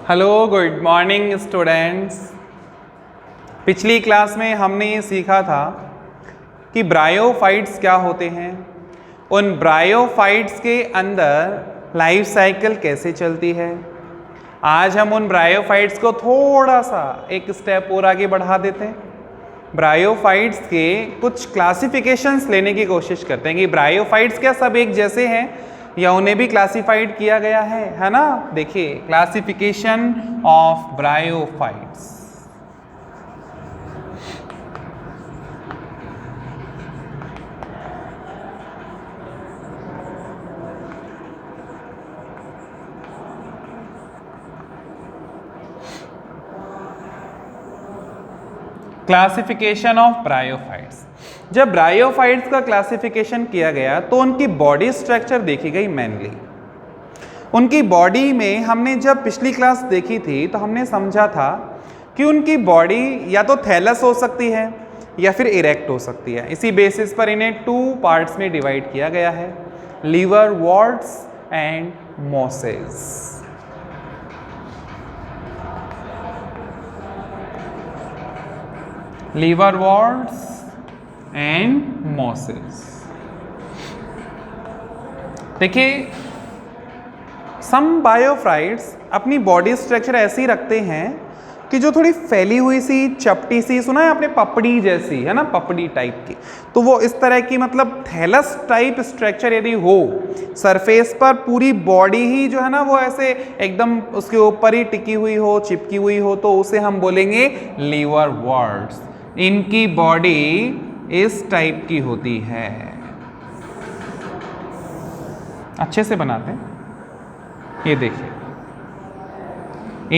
Hello good morning students. पिछली class में हमने ये सीखा था कि ब्रायोफाइट्स क्या होते हैं, उन ब्रायोफाइट्स के अंदर लाइफ साइकिल कैसे चलती है। आज हम उन ब्रायोफाइट्स को थोड़ा सा एक स्टेप और आगे बढ़ा देते हैं। ब्रायोफाइट्स के कुछ क्लासिफिकेशंस लेने की कोशिश करते हैं कि ब्रायोफाइट्स क्या सब एक जैसे हैं या उन्हें भी क्लासिफाइड किया गया है ना। देखिए, classification of bryophytes. Classification of bryophytes. जब ब्रायोफाइट्स का क्लासिफिकेशन किया गया तो उनकी बॉडी स्ट्रक्चर देखी गई। मेनली उनकी बॉडी में हमने जब पिछली क्लास देखी थी तो हमने समझा था कि उनकी बॉडी या तो थैलस हो सकती है या फिर इरेक्ट हो सकती है। इसी बेसिस पर इन्हें टू पार्ट्स में डिवाइड किया गया है, liverworts and mosses. Liverworts and mosses. देखिए, सम बायोफाइट्स अपनी बॉडी स्ट्रक्चर ऐसी रखते हैं कि जो थोड़ी फैली हुई सी, चपटी सी, सुना है आपने, पपड़ी जैसी, है ना, पपड़ी टाइप की। तो वो इस तरह की, मतलब थैलस टाइप स्ट्रक्चर यदि हो सरफेस पर, पूरी बॉडी ही जो है ना वो ऐसे एकदम उसके ऊपर ही टिकी हुई हो, चिपकी हुई हो, तो उसे हम बोलेंगे लीवरवर्ट्स। इनकी बॉडी इस टाइप की होती है। अच्छे से बनाते हैं, ये देखिए,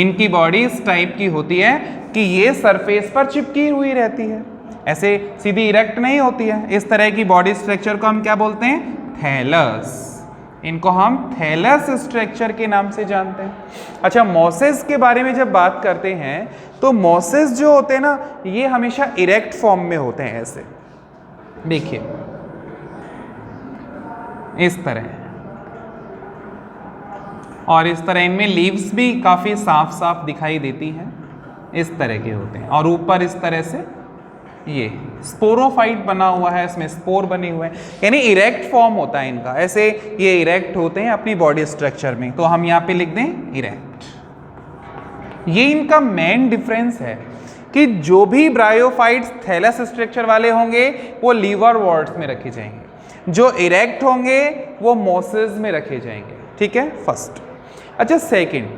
इनकी बॉडी इस टाइप की होती है कि ये सरफेस पर चिपकी हुई रहती है, ऐसे सीधी इरेक्ट नहीं होती है। इस तरह की बॉडी स्ट्रक्चर को हम क्या बोलते हैं? थैलस। इनको हम थैलस स्ट्रक्चर के नाम से जानते हैं। अच्छा, मोसेस के बारे में जब बात करते हैं तो मोसेस जो होते हैं ना, ये हमेशा इरेक्ट फॉर्म में होते हैं। ऐसे देखिए, इस तरह, और इस तरह इनमें लीव्स भी काफ़ी साफ साफ दिखाई देती हैं, इस तरह के होते हैं। और ऊपर इस तरह से ये स्पोरोफाइट बना हुआ है, इसमें स्पोर बने हुए हैं, यानी इरेक्ट फॉर्म होता है इनका। ऐसे ये इरेक्ट होते हैं अपनी बॉडी स्ट्रक्चर में, तो हम यहाँ पे लिख दें इरेक्ट। ये इनका मेन डिफरेंस है कि जो भी ब्रायोफाइट्स थैलस स्ट्रक्चर वाले होंगे वो लीवरवर्ट्स में रखे जाएंगे, जो इरेक्ट होंगे वो मोसेस में रखे जाएंगे। ठीक है, फर्स्ट। अच्छा, सेकंड,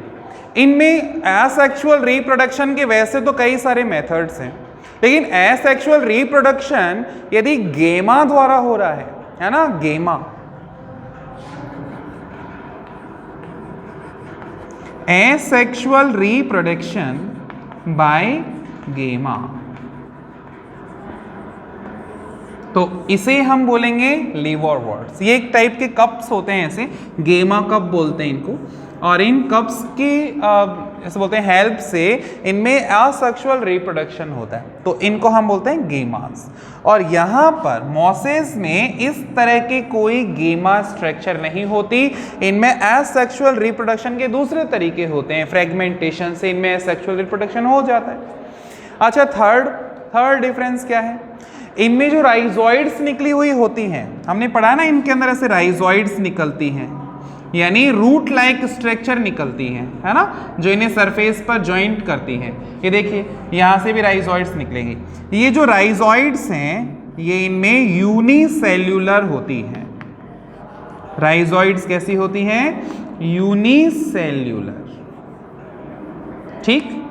इनमें एसेक्सुअल रिप्रोडक्शन के वैसे तो कई सारे मेथड्स हैं, लेकिन एसेक्सुअल रिप्रोडक्शन यदि गेमा द्वारा हो रहा है ना, गेमा, एसेक्सुअल रिप्रोडक्शन बाय गेमा, तो इसे हम बोलेंगे लीवरवर्ट्स। ये एक टाइप के कप्स होते हैं, ऐसे गेमा कप बोलते हैं इनको। और इन कप्स की ऐसे बोलते हैं हेल्प से इनमें एसेक्सुअल रिप्रोडक्शन होता है, तो इनको हम बोलते हैं गेमास। और यहाँ पर मोसेस में इस तरह के कोई गेमा स्ट्रक्चर नहीं होती। इनमें एसेक्सुअल रिप्रोडक्शन के दूसरे तरीके होते हैं, फ्रेगमेंटेशन से इनमें एसेक्सुअल रिप्रोडक्शन हो जाता है। अच्छा, थर्ड डिफरेंस क्या है? इनमें जो राइजोइड्स निकली हुई होती हैं, हमने पढ़ा ना, इनके अंदर ऐसे राइजोइड्स निकलती हैं, यानी रूट लाइक स्ट्रक्चर निकलती हैं, है ना, जो इन्हें सरफेस पर जॉइंट करती हैं। ये देखिए, यहाँ से भी राइजोइड्स निकलेंगी। ये जो राइजोइड्स हैं ये इनमें यूनिसेल्यूलर होती हैं। राइजोइड्स कैसी होती हैं? यूनिसेल्यूलर। ठीक।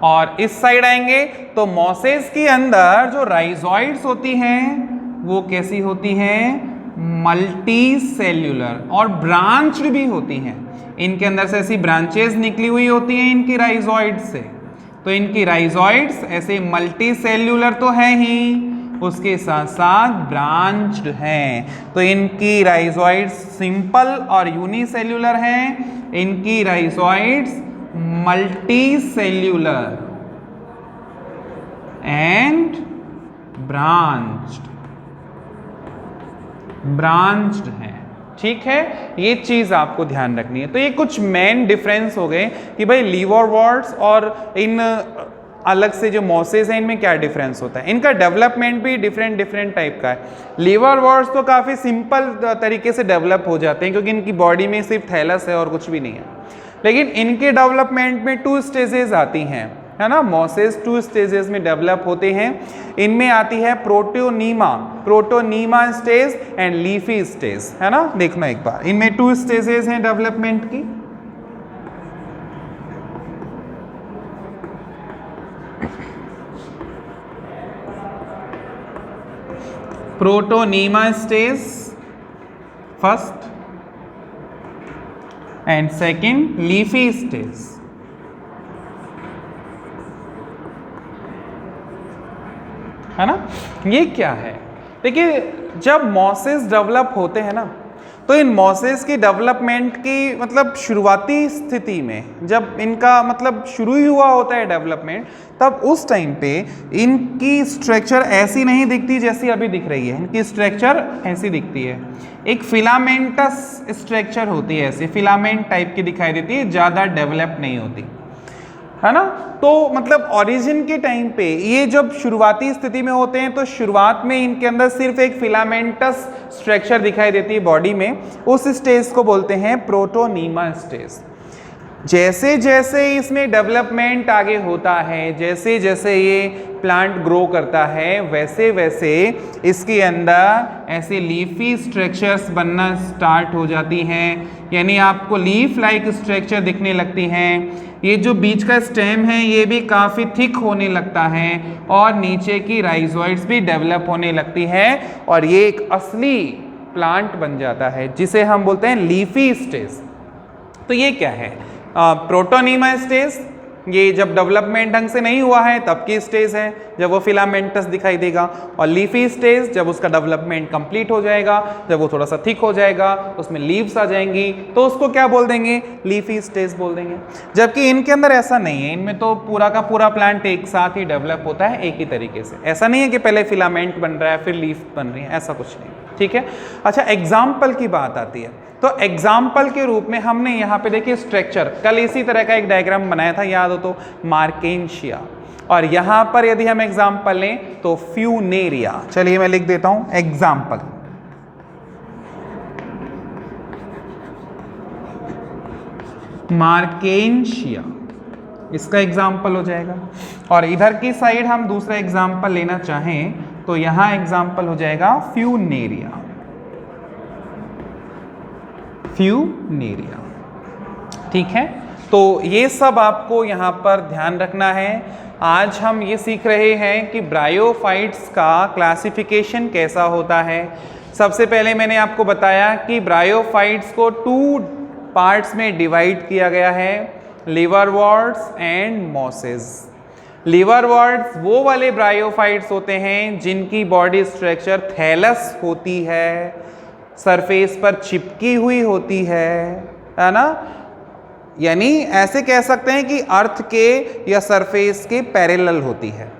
और इस साइड आएंगे तो मोसेस के अंदर जो राइजोइड्स होती हैं वो कैसी होती हैं? मल्टी सेल्यूलर, और ब्रांच्ड भी होती हैं। इनके अंदर से ऐसी ब्रांचेस निकली हुई होती हैं इनकी राइजोइड से, तो इनकी राइजोइड्स ऐसे मल्टी सेल्यूलर तो है ही, उसके साथ साथ ब्रांच्ड हैं। तो इनकी राइजोइड्स सिंपल और यूनिसेल्यूलर हैं, इनकी rhizoids multi cellular and branched हैं। ठीक है, ये चीज़ आपको ध्यान रखनी है। तो ये कुछ मेन डिफरेंस हो गए कि भाई लीवरवर्ट्स और इन अलग से जो मॉसेस हैं इनमें क्या डिफरेंस होता है। इनका डेवलपमेंट भी डिफरेंट टाइप का है। लीवरवर्ट्स तो काफ़ी सिंपल तरीके से डेवलप हो जाते हैं क्योंकि इनकी बॉडी में सिर्फ थैलस है और कुछ भी नहीं है, लेकिन इनके डेवलपमेंट में 2 स्टेजेस आती हैं, है ना। मॉसेस 2 स्टेजेस में डेवलप होते हैं। इनमें आती है protonema stage and leafy stage, है ना। देखना एक बार, इनमें 2 स्टेजेस हैं डेवलपमेंट की। Protonema stage first and second leafy stage, है ना। ये क्या है, देखिए जब मॉसेस डेवलप होते हैं ना, तो इन मॉसेस की डेवलपमेंट की मतलब शुरुआती स्थिति में जब इनका मतलब शुरू ही हुआ होता है डेवलपमेंट, तब उस टाइम पे इनकी स्ट्रक्चर ऐसी नहीं दिखती जैसी अभी दिख रही है। इनकी स्ट्रक्चर ऐसी दिखती है, एक फिलामेंटस स्ट्रक्चर होती है, ऐसे फिलामेंट टाइप की दिखाई देती है, ज़्यादा डेवलप नहीं होती, है ना। तो मतलब ओरिजिन के टाइम पे ये जब शुरुआती स्थिति में होते हैं तो शुरुआत में इनके अंदर सिर्फ एक फिलामेंटस स्ट्रक्चर दिखाई देती है बॉडी में, उस स्टेज को बोलते हैं प्रोटोनीमा स्टेज। जैसे जैसे इसमें डेवलपमेंट आगे होता है, जैसे जैसे ये प्लांट ग्रो करता है, वैसे वैसे इसके अंदर ऐसे लीफी स्ट्रक्चर्स बनना स्टार्ट हो जाती हैं, यानी आपको लीफ लाइक स्ट्रक्चर दिखने लगती हैं। ये जो बीच का स्टेम है ये भी काफ़ी थिक होने लगता है और नीचे की राइजोइड्स भी डेवलप होने लगती है और ये एक असली प्लांट बन जाता है जिसे हम बोलते हैं लीफी स्टेज। तो ये क्या है, प्रोटोनीमा स्टेज, ये जब डेवलपमेंट ढंग से नहीं हुआ है तब की स्टेज है, जब वो फिलामेंटस दिखाई देगा। और लीफी स्टेज जब उसका डेवलपमेंट कंप्लीट हो जाएगा, जब वो थोड़ा सा थिक हो जाएगा, उसमें लीव्स आ जाएंगी, तो उसको क्या बोल देंगे, लीफी स्टेज बोल देंगे। जबकि इनके अंदर ऐसा नहीं है, इनमें तो पूरा का पूरा प्लांट एक साथ ही डेवलप होता है एक ही तरीके से। ऐसा नहीं है कि पहले फिलामेंट बन रहा है फिर लीफ बन रही है, ऐसा कुछ नहीं, ठीक है। अच्छा, एग्जाम्पल की बात आती है, तो एग्जाम्पल के रूप में हमने यहाँ पे देखिए स्ट्रक्चर, कल इसी तरह का एक डायग्राम बनाया था, याद हो तो, मार्केंशिया। और यहाँ पर यदि हम एग्जाम्पल लें तो फ्यूनेरिया। चलिए मैं लिख देता हूँ एग्जाम्पल, मार्केंशिया इसका एग्जाम्पल हो जाएगा। और इधर की साइड हम दूसरा एग्जाम्पल लेना चाहें तो यहाँ एग्जाम्पल हो जाएगा फ्यूनेरिया, फ्यूनेरिया, ठीक है। तो ये सब आपको यहाँ पर ध्यान रखना है। आज हम ये सीख रहे हैं कि ब्रायोफाइट्स का क्लासिफिकेशन कैसा होता है। सबसे पहले मैंने आपको बताया कि ब्रायोफाइट्स को 2 पार्ट्स में डिवाइड किया गया है, लिवरवर्ट्स एंड मॉसेस। लिवरवर्ट्स वो वाले ब्रायोफाइट्स होते हैं जिनकी बॉडी स्ट्रक्चर थैलस होती है, सरफेस पर चिपकी हुई होती है ना, यानी ऐसे कह सकते हैं कि अर्थ के या सरफेस के पैरेलल होती है।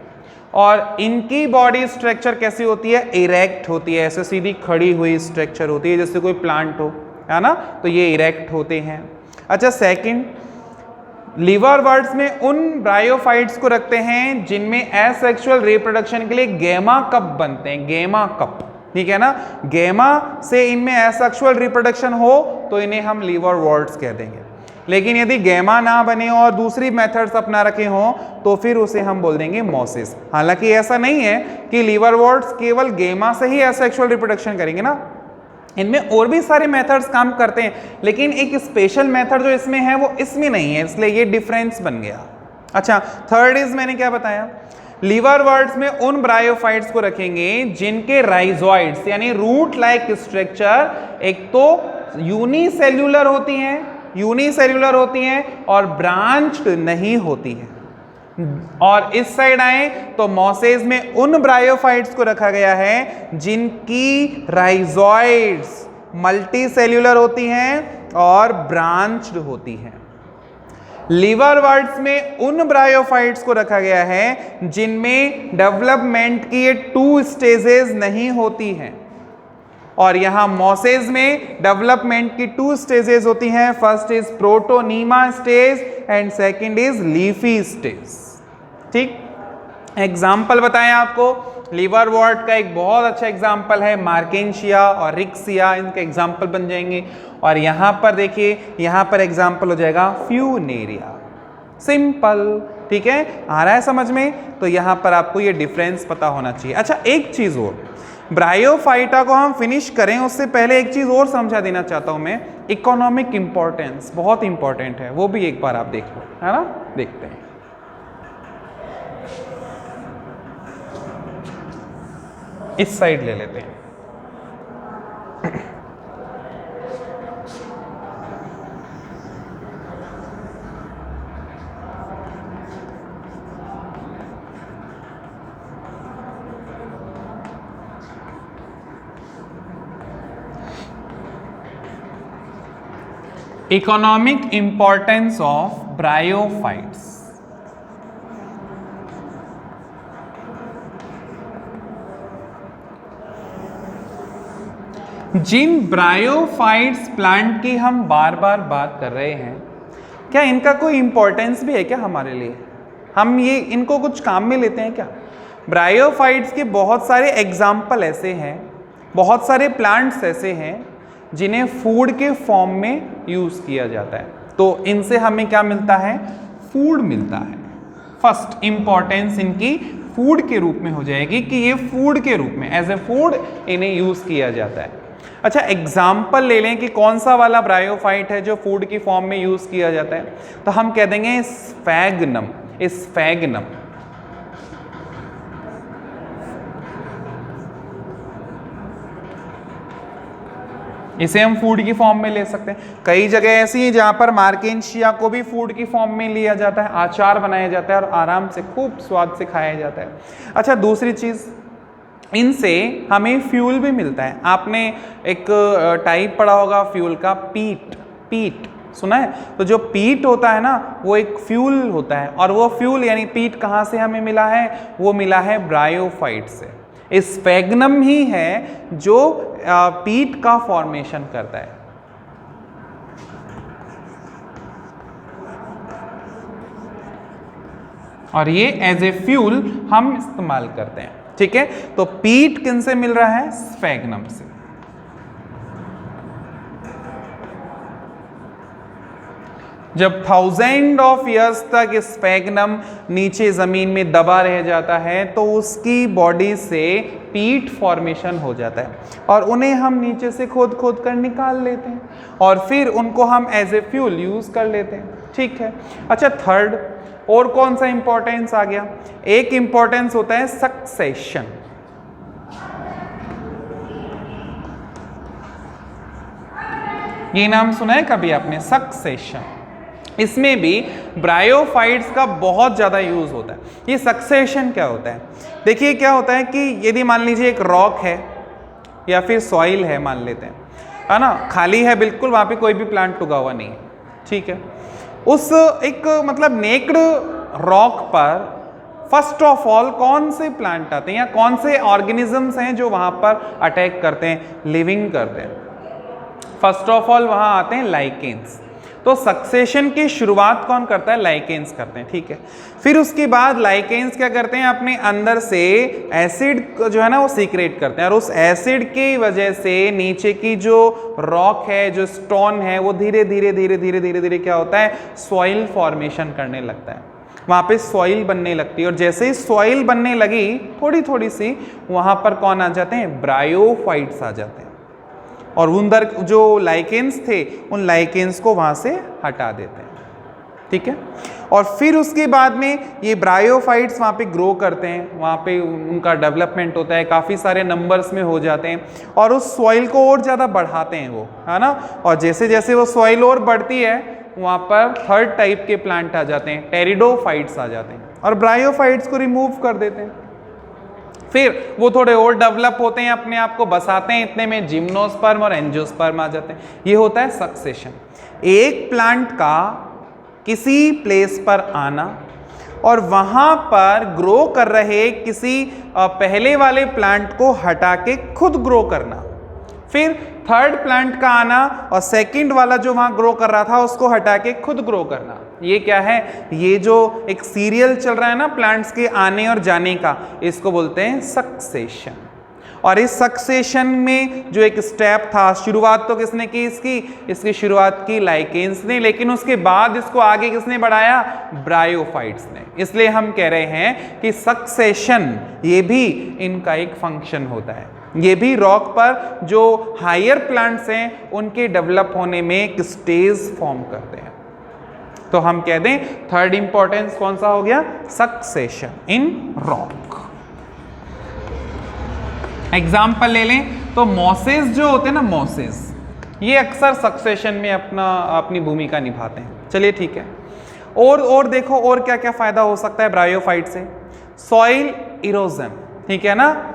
और इनकी बॉडी स्ट्रक्चर कैसी होती है, इरेक्ट होती है, ऐसे सीधी खड़ी हुई स्ट्रक्चर होती है, जैसे कोई प्लांट हो, है ना, तो ये इरेक्ट होते हैं। अच्छा, सेकंड, लिवरवर्ट्स में उन ब्रायोफाइट्स को रखते हैं जिनमें एसेक्सुअल रिप्रोडक्शन के लिए गैमा कप बनते हैं, गैमा कप, ठीक है ना। गैमा से इनमें एसेक्सुअल रिप्रोडक्शन हो तो इन्हें हम लिवरवर्ट्स कह देंगे। लेकिन यदि गैमा ना बने और दूसरी मेथड्स अपना रखे हों तो फिर उसे हम बोल देंगे मॉसेस। हालांकि ऐसा नहीं है कि लिवरवर्ट्स केवल गैमा से ही एसेक्सुअल रिप्रोडक्शन करेंगे ना, इनमें और भी सारे मेथड्स काम करते हैं, लेकिन एक स्पेशल मेथड जो इसमें है वो इसमें नहीं है, इसलिए ये डिफरेंस बन गया। अच्छा, थर्ड इज, मैंने क्या बताया, लिवरवर्ट्स में उन ब्रायोफाइट्स को रखेंगे जिनके राइजोइड्स यानी रूट लाइक स्ट्रक्चर एक तो यूनिसेल्यूलर होती हैं और ब्रांच्ड नहीं होती हैं। और इस साइड आए तो मॉसेस में उन ब्रायोफाइट्स को रखा गया है जिनकी राइजोइड्स मल्टीसेल्यूलर होती हैं और ब्रांच्ड होती हैं। लिवरवर्ट्स में उन ब्रायोफाइट्स को रखा गया है जिनमें डेवलपमेंट की ये 2 स्टेजेस नहीं होती हैं। और यहाँ मॉसेज में डेवलपमेंट की 2 स्टेजेस होती हैं। First is protonema stage and second is leafy stage. ठीक, एग्जाम्पल बताएं आपको, लिवरवॉर्ट का एक बहुत अच्छा एग्जाम्पल है मार्केंशिया और रिक्सिया, इनके एग्जाम्पल बन जाएंगे। और यहाँ पर देखिए, यहाँ पर एग्जाम्पल हो जाएगा फ्यूनेरिया। सिंपल, ठीक है, आ रहा है समझ में? तो यहाँ पर आपको ये डिफरेंस पता होना चाहिए। अच्छा, एक चीज़ और, ब्रायोफाइटा को हम फिनिश करें उससे पहले एक चीज़ और समझा देना चाहता हूँ मैं, इकोनॉमिक इंपॉर्टेंस बहुत इंपॉर्टेंट है, वो भी एक बार आप देख लो, है ना? देखते हैं। इस साइड ले लेते हैं। Economic importance of bryophytes. जिन ब्रायोफाइट्स प्लांट की हम बार बार बात कर रहे हैं, क्या इनका कोई इंपॉर्टेंस भी है क्या हमारे लिए? हम ये इनको कुछ काम में लेते हैं क्या? ब्रायोफाइट्स के बहुत सारे एग्जाम्पल ऐसे हैं, बहुत सारे प्लांट्स ऐसे हैं जिन्हें फूड के फॉर्म में यूज किया जाता है। तो इनसे हमें क्या मिलता है? फूड मिलता है। फर्स्ट इंपॉर्टेंस इनकी फूड के रूप में हो जाएगी कि ये फूड के रूप में, एज ए फूड इन्हें यूज किया जाता है। अच्छा, एग्जाम्पल ले लें कि कौन सा वाला ब्रायोफाइट है जो फूड की फॉर्म में यूज किया जाता है, तो हम कह देंगे स्फैग्नम। स्फैग्नम इसे हम फूड की फॉर्म में ले सकते हैं। कई जगह ऐसी हैं जहां पर मार्केंशिया को भी फूड की फॉर्म में लिया जाता है, अचार बनाया जाता है और आराम से खूब स्वाद से खाया जाता है। अच्छा, दूसरी चीज, इनसे हमें फ्यूल भी मिलता है। आपने एक टाइप पढ़ा होगा फ्यूल का, पीट। पीट सुना है? तो जो पीट होता है ना, वो एक फ्यूल होता है, और वो फ्यूल यानी पीट कहाँ से हमें मिला है? वो मिला है ब्रायोफाइट से। स्फैग्नम ही है जो पीट का फॉर्मेशन करता है। और ये एज ए फ्यूल हम इस्तेमाल करते हैं। ठीक है, तो पीट किन से मिल रहा है? स्फैग्नम से। जब 1000 ऑफ ईयर्स तक स्फैग्नम नीचे जमीन में दबा रह जाता है तो उसकी बॉडी से पीट फॉर्मेशन हो जाता है, और उन्हें हम नीचे से खोद खोद कर निकाल लेते हैं और फिर उनको हम एज ए फ्यूल यूज कर लेते हैं। ठीक है। अच्छा, थर्ड और कौन सा इंपॉर्टेंस आ गया? एक इंपॉर्टेंस होता है सक्सेशन। ये नाम सुना है कभी आपने? सक्सेशन। इसमें भी ब्रायोफाइट्स का बहुत ज़्यादा यूज होता है। ये सक्सेशन क्या होता है? देखिए क्या होता है कि यदि मान लीजिए एक रॉक है या फिर सॉइल है, मान लेते हैं, है ना, खाली है बिल्कुल, वहाँ पे कोई भी प्लांट उगा हुआ नहीं है। ठीक है, उस एक मतलब नेक्ड रॉक पर फर्स्ट ऑफ ऑल कौन से प्लांट आते हैं या कौन से ऑर्गेनिजम्स हैं जो वहाँ पर अटैक करते हैं, लिविंग करते हैं? फर्स्ट ऑफ ऑल वहाँ आते हैं लाइकेन्स। तो सक्सेशन की शुरुआत कौन करता है? लाइकेन्स करते हैं। ठीक है, फिर उसके बाद लाइकेन्स क्या करते हैं? अपने अंदर से एसिड जो है ना वो सीक्रेट करते हैं, और उस एसिड की वजह से नीचे की जो रॉक है, जो स्टोन है, वो धीरे धीरे धीरे धीरे धीरे धीरे क्या होता है? सॉइल फॉर्मेशन करने लगता है, वहाँ पे सॉइल बनने लगती है। और जैसे ही सॉइल बनने लगी थोड़ी थोड़ी सी, वहाँ पर कौन आ जाते हैं? ब्रायोफाइट्स आ जाते हैं, और उन जो लाइकेन्स थे उन लाइकेन्स को वहाँ से हटा देते हैं। ठीक है, और फिर उसके बाद में ये ब्रायोफाइट्स वहाँ पे ग्रो करते हैं, वहाँ पे उनका डेवलपमेंट होता है, काफ़ी सारे नंबर्स में हो जाते हैं, और उस सॉइल को और ज़्यादा बढ़ाते हैं वो, है ना। और जैसे जैसे वो सॉइल और बढ़ती है, वहाँ पर थर्ड टाइप के प्लांट आ जाते हैं, टेरिडोफाइट्स आ जाते हैं, और ब्रायोफाइट्स को रिमूव कर देते हैं। फिर वो थोड़े और डेवलप होते हैं, अपने आप को बसाते हैं, इतने में जिम्नोस्पर्म और एंजियोस्पर्म आ जाते हैं। ये होता है सक्सेशन। एक प्लांट का किसी प्लेस पर आना और वहाँ पर ग्रो कर रहे किसी पहले वाले प्लांट को हटा के खुद ग्रो करना, फिर थर्ड प्लांट का आना और सेकंड वाला जो वहां ग्रो कर रहा था उसको हटा के खुद ग्रो करना। ये क्या है? ये जो एक सीरियल चल रहा है ना प्लांट्स के आने और जाने का, इसको बोलते हैं सक्सेशन। और इस सक्सेशन में जो एक स्टेप था, शुरुआत तो किसने की इसकी शुरुआत की लाइकेन्स ने, लेकिन उसके बाद इसको आगे किसने बढ़ाया? ब्रायोफाइट्स ने। इसलिए हम कह रहे हैं कि सक्सेशन ये भी इनका एक फंक्शन होता है। ये भी रॉक पर जो हायर प्लांट्स हैं उनके डेवलप होने में एक स्टेज फॉर्म करते हैं। तो हम कह दें थर्ड इंपॉर्टेंस कौन सा हो गया? सक्सेशन इन रॉक। एग्जाम्पल ले लें तो मॉसेस जो होते हैं ना, मॉसेस ये अक्सर सक्सेशन में अपनी भूमिका निभाते हैं। चलिए ठीक है, और देखो और क्या क्या फायदा हो सकता है ब्रायोफाइट से। सॉइल इरोजन, ठीक है ना,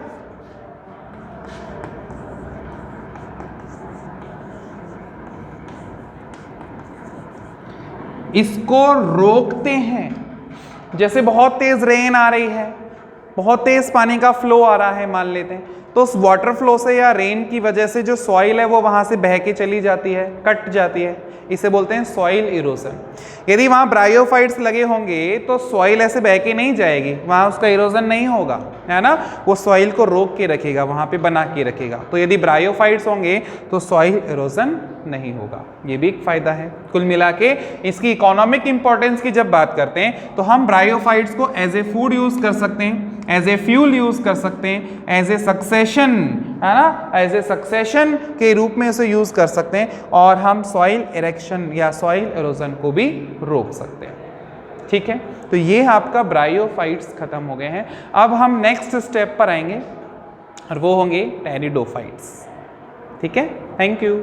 इसको रोकते हैं। जैसे बहुत तेज रेन आ रही है, बहुत तेज पानी का फ्लो आ रहा है मान लेते हैं, तो उस वाटर फ्लो से या रेन की वजह से जो सॉइल है वो वहां से बह के चली जाती है, कट जाती है, इसे बोलते हैं सॉइल इरोजन। यदि वहां ब्रायोफाइट्स लगे होंगे तो सॉइल ऐसे बह के नहीं जाएगी, वहां उसका इरोजन नहीं होगा, है ना, वो सॉइल को रोक के रखेगा, वहां पे बना के रखेगा। तो यदि ब्रायोफाइट्स होंगे तो सॉइल इरोजन नहीं होगा। ये भी एक फायदा है। कुल मिला के इसकी इकोनॉमिक इंपॉर्टेंस की जब बात करते हैं तो हम ब्रायोफाइट्स को एज ए फूड यूज कर सकते हैं, एज ए फ्यूल यूज कर सकते हैं, एज ए सक्सेशन, है ना, एज ए सक्सेशन के रूप में इसे यूज कर सकते हैं, और हम सॉइल इरेक्शन या सॉइल इरोजन को भी रोक सकते हैं। ठीक है, तो ये आपका ब्रायोफाइट्स खत्म हो गए हैं। अब हम नेक्स्ट स्टेप पर आएंगे और वो होंगे टेरिडोफाइट्स। ठीक है, थैंक यू।